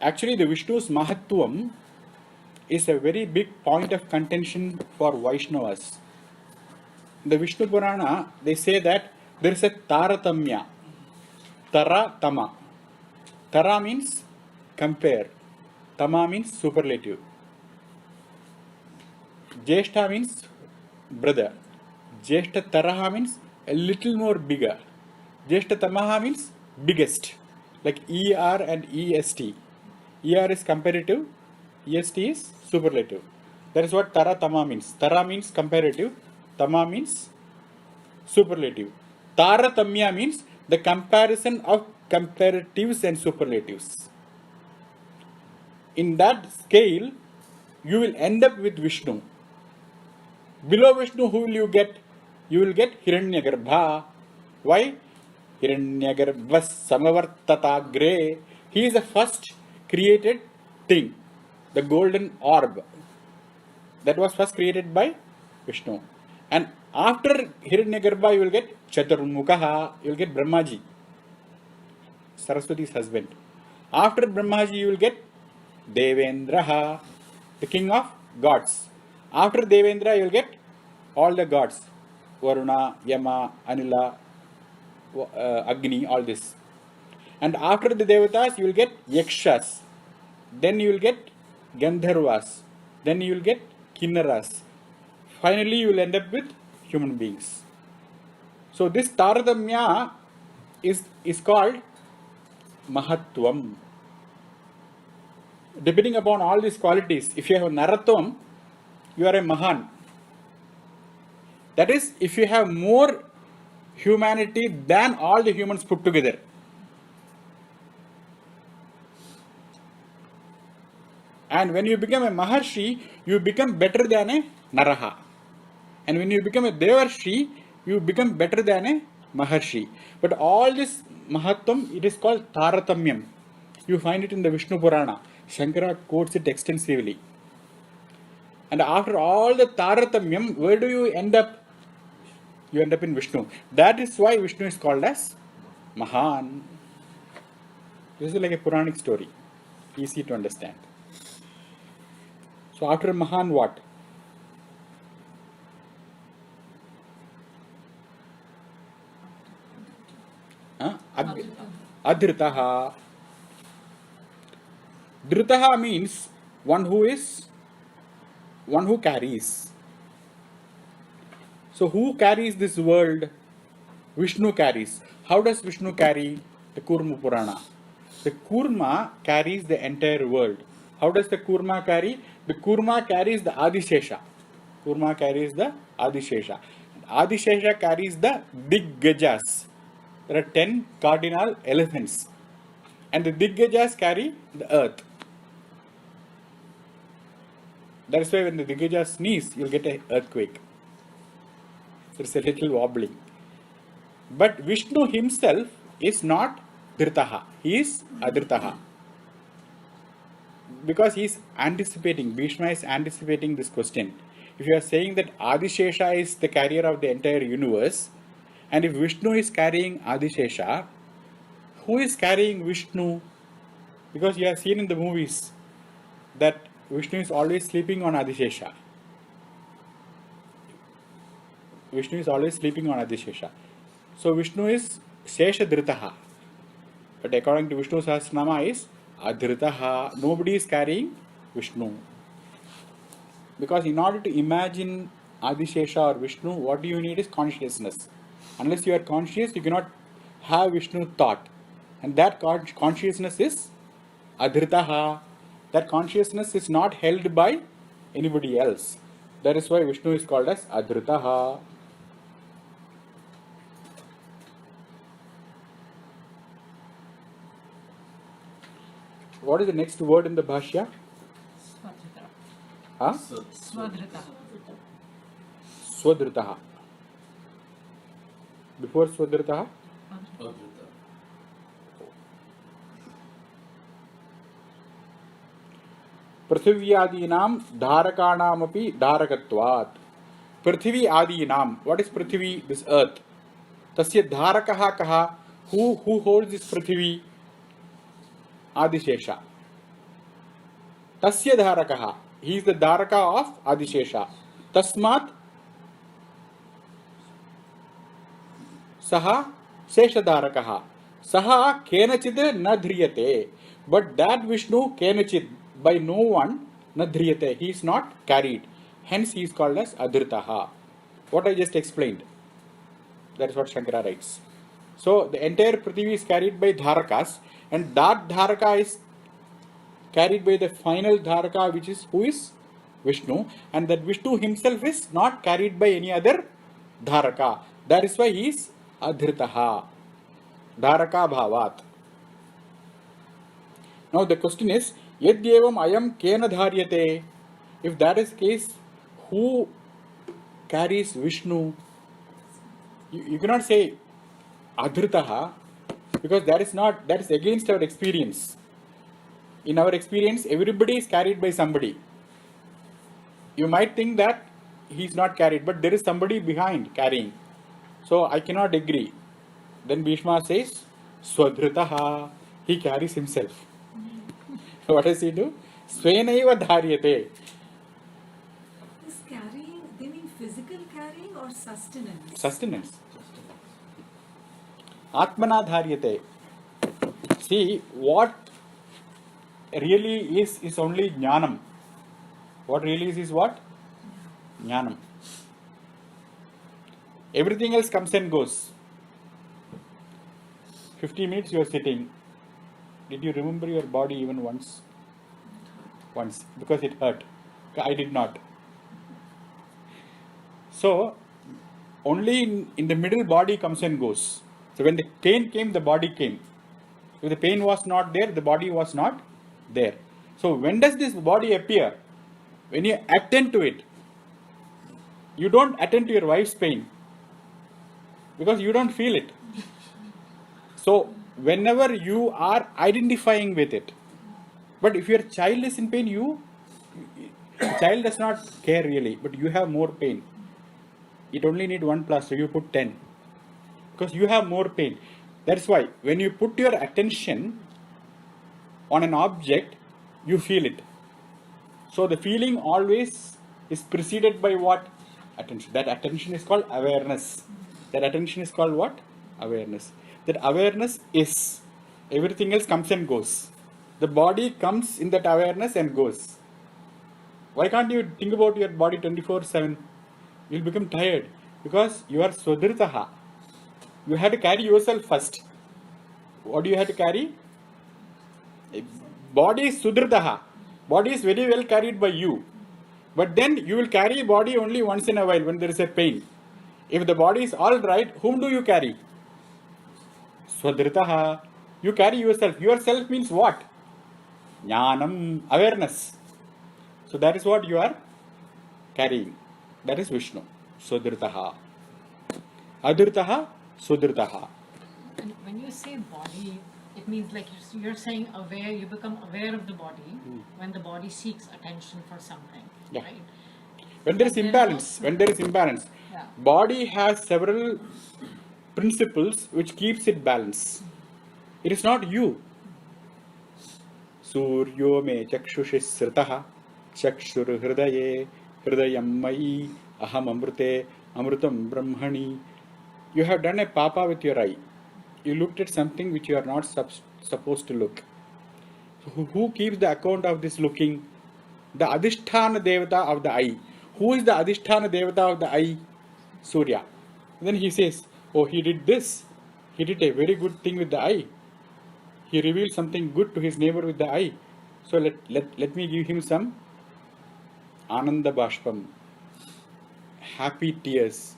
Actually, the Vishnu's Mahatvam is a very big point of contention for Vaishnavas. In the Vishnu Purana, they say that there is a Taratamya. Tara Tama. Tara means compare. Tama means superlative. Jeshta means brother. Jeshta Taraha means a little more bigger. Jeshta Tamaha means biggest. Like ER and EST. ER is comparative, EST is superlative. That is what Tara Tama means. Tara means comparative, Tama means superlative. Taratamya means the comparison of comparatives and superlatives. In that scale, you will end up with Vishnu. Below Vishnu, who will you get? You will get Hiranyagarbha. Why? Hiranyagarbha samavartatagre. He is the first created thing, the golden orb. That was first created by Vishnu. And after Hiranyagarbha, you will get Chaturmukha, you will get Brahmaji, Saraswati's husband. After Brahmaji, you will get Devendraha, the king of gods. After Devendra, you will get all the gods, Varuna, Yama, Anila, Agni, all this. And after the Devatas, you will get Yakshas. Then you will get Gandharvas. Then you will get Kinnaras. Finally, you will end up with human beings. So this Taradamya is called Mahatvam. Depending upon all these qualities, if you have Naratvam, you are a Mahan. That is, if you have more humanity than all the humans put together. And when you become a Maharshi, you become better than a Naraha. And when you become a Devarshi, you become better than a Maharshi. But all this Mahatvam, it is called Taratamyam. You find it in the Vishnu Purana. Shankara quotes it extensively. And after all the Taratamyam, where do you end up? You end up in Vishnu. That is why Vishnu is called as Mahan. This is like a Puranic story. Easy to understand. So after Mahan, what? Adhritaha. Dhritaha means one who carries. So who carries this world? Vishnu carries. How does Vishnu carry? The Kurma Purana. The Kurma carries the entire world. How does the Kurma carry? The Kurma carries the Adishesha. Kurma carries the Adishesha. Adishesha carries the Diggajas. There are 10 cardinal elephants. And the Diggajas carry the earth. That is why when the Diggajas sneeze, you'll get an earthquake. There's a little wobbling. But Vishnu himself is not Dhritaha. He is Adhritaha. Because he is anticipating, Bhishma is anticipating this question. If you are saying that Adishesha is the carrier of the entire universe, and if Vishnu is carrying Adishesha, who is carrying Vishnu? Because you have seen in the movies that Vishnu is always sleeping on Adishesha. Vishnu is always sleeping on Adishesha. So Vishnu is Sheshadhritaha. But according to Vishnu Sahasranama is Adhritaha. Nobody is carrying Vishnu. Because in order to imagine Adishesha or Vishnu, what you need is consciousness. Unless you are conscious, you cannot have Vishnu thought. And that consciousness is Adhritaha. That consciousness is not held by anybody else. That is why Vishnu is called as Adhritaha. What is the next word in the Bhashya? Swadhrita. Huh? Swadhrita. Swadhritaha. Before Swadhritaha? Adhrita. Prithiviyadinam dharakanaamapi dharakatvat. Prithvi adinam. What is Prithvi? This earth. Tasya dharakaha kaha. Who holds this Prithvi? Adishesha. Tasya dharakaha. He is the dharaka of Adishesha. Tasmat saha sheshadharakaha. Saha kenachid na dhriyate. But that Vishnu kenachid, by no one, na dhriyate. He is not carried. Hence he is called as Adhritaha. What I just explained. That is what Shankara writes. So the entire Prithvi is carried by Dharakas, and that Dharaka is carried by the final Dharaka, which is who is Vishnu, and that Vishnu himself is not carried by any other Dharaka. That is why he is Adhritaha. Dharaka Bhavat. Now the question is, Yadyevam ayam kena dharyate? If that is the case, who carries Vishnu? You cannot say Adhritaha, because that is against our experience. In our experience, everybody is carried by somebody. You might think that he is not carried, but there is somebody behind carrying. So I cannot agree. Then Bhishma says, Swadhritaha. He carries himself. What does he do? Svenaiva dharyate. This carrying, they mean physical carrying? sustenance. Sustenance. Atmana dharyate. See, what really is only jnanam. What really is what? Jnanam. Everything else comes and goes. 50 minutes you are sitting. Did you remember your body even once? Once. Because it hurt. I did not. So, only in the middle body comes and goes. So when the pain came, the body came. If the pain was not there, the body was not there. So when does this body appear? When you attend to it. You don't attend to your wife's pain. Because you don't feel it. So whenever you are identifying with it. But if your child is in pain, the child does not care really. But you have more pain. It only need one plaster, you put 10. Because you have more pain. That's why when you put your attention on an object, you feel it. So the feeling always is preceded by what? Attention. That attention is called awareness. That attention is called what? Awareness. That awareness is. Everything else comes and goes. The body comes in that awareness and goes. Why can't you think about your body 24/7? You'll become tired. Because you are swadritaha. You have to carry yourself first. What do you have to carry? Body is sudritaha. Body is very well carried by you. But then you will carry body only once in a while when there is a pain. If the body is all right, whom do you carry? Swadritaha. You carry yourself. Yourself means what? Jnanam, awareness. So that is what you are carrying. That is Vishnu. Swadritaha. Adritaha, Sudritaha. And when you say body, it means like you're saying aware, you become aware of the body when the body seeks attention for something, Yeah. right? When there is imbalance, Yeah. body has several principles which keeps it balanced. It is not you. Suryo me chakshushi sritaha, chakshur hridaye, hridayam mai, aham amrute, amrutam brahmani. You have done a papa with your eye. You looked at something which you are not supposed to look. So who keeps the account of this looking? The Adhisthana Devata of the eye. Who is the Adhisthana Devata of the eye? Surya. Then he says, oh, he did this. He did a very good thing with the eye. He revealed something good to his neighbor with the eye. So let me give him some Ananda Bashpam. Happy tears.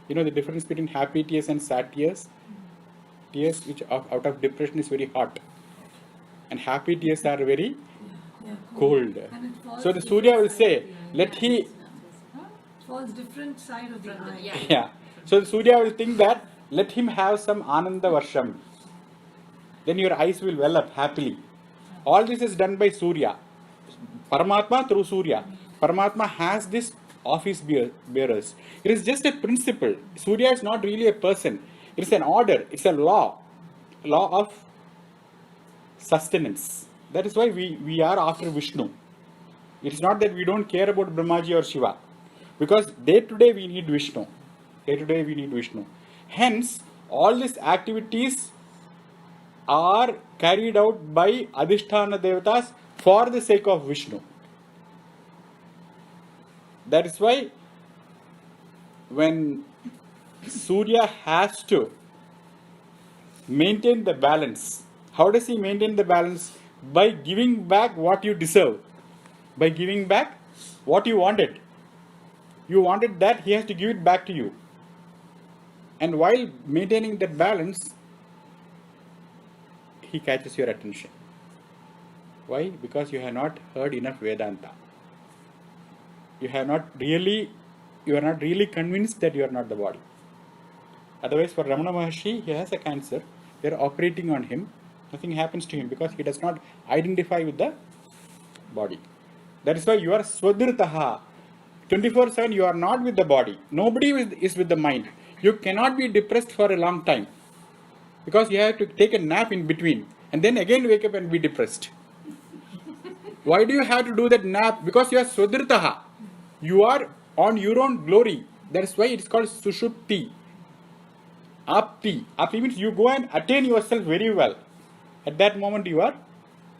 You know the difference between happy tears and sad tears? Tears which out of depression is very hot. And happy tears are very cold. So the Surya will say, let he... It falls different side of the eye. Yeah. So the Surya will think that, let him have some Ananda Varsham. Then your eyes will well up happily. All this is done by Surya. Paramatma through Surya. Paramatma has this office bearers. It is just a principle. Surya is not really a person. It is an order. It's a law. Law of sustenance. That is why we are after Vishnu. It is not that we don't care about Brahmaji or Shiva. Because day to day we need Vishnu. Day to day we need Vishnu. Hence, all these activities are carried out by Adhisthana Devatas for the sake of Vishnu. That is why when Surya has to maintain the balance, how does he maintain the balance? By giving back what you deserve. By giving back what you wanted. You wanted that, he has to give it back to you. And while maintaining that balance, he catches your attention. Why? Because you have not heard enough Vedanta. You are not really convinced that you are not the body. Otherwise, for Ramana Maharshi, he has a cancer. They are operating on him. Nothing happens to him because he does not identify with the body. That is why you are swadritaha. 24/7 you are not with the body. Nobody is with the mind. You cannot be depressed for a long time. Because you have to take a nap in between. And then again wake up and be depressed. Why do you have to do that nap? Because you are swadritaha. You are on your own glory. That's why it's called sushupti. Apti. Apti means you go and attain yourself very well. At that moment you are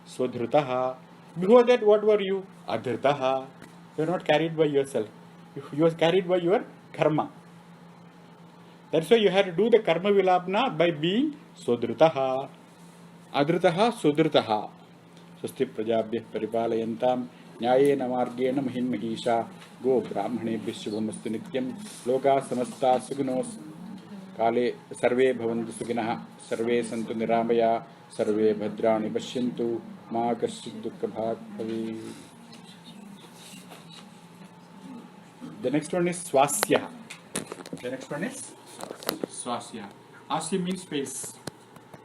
swadhrutaha. Before that, what were you? Adhritaha. You are not carried by yourself. You are carried by your karma. That's why you have to do the karma vilapna by being swadhrutaha. Adhritaha swadhrutaha. Swasti prajabhyah paripalayantam न्यायेन मार्गेण महिन्महीषा गो ब्राह्मणेभ्यः शुभमस्तु नित्यं लोकाः समस्ताः सुखिनो काले सर्वे भवन्तु सुखिनः सर्वे सन्तु निरामया सर्वे भद्राणि पश्यन्तु मा कश्चित् दुःखभाग् भवेत्. The next one is swasya. The next one is swasya. Asya means space.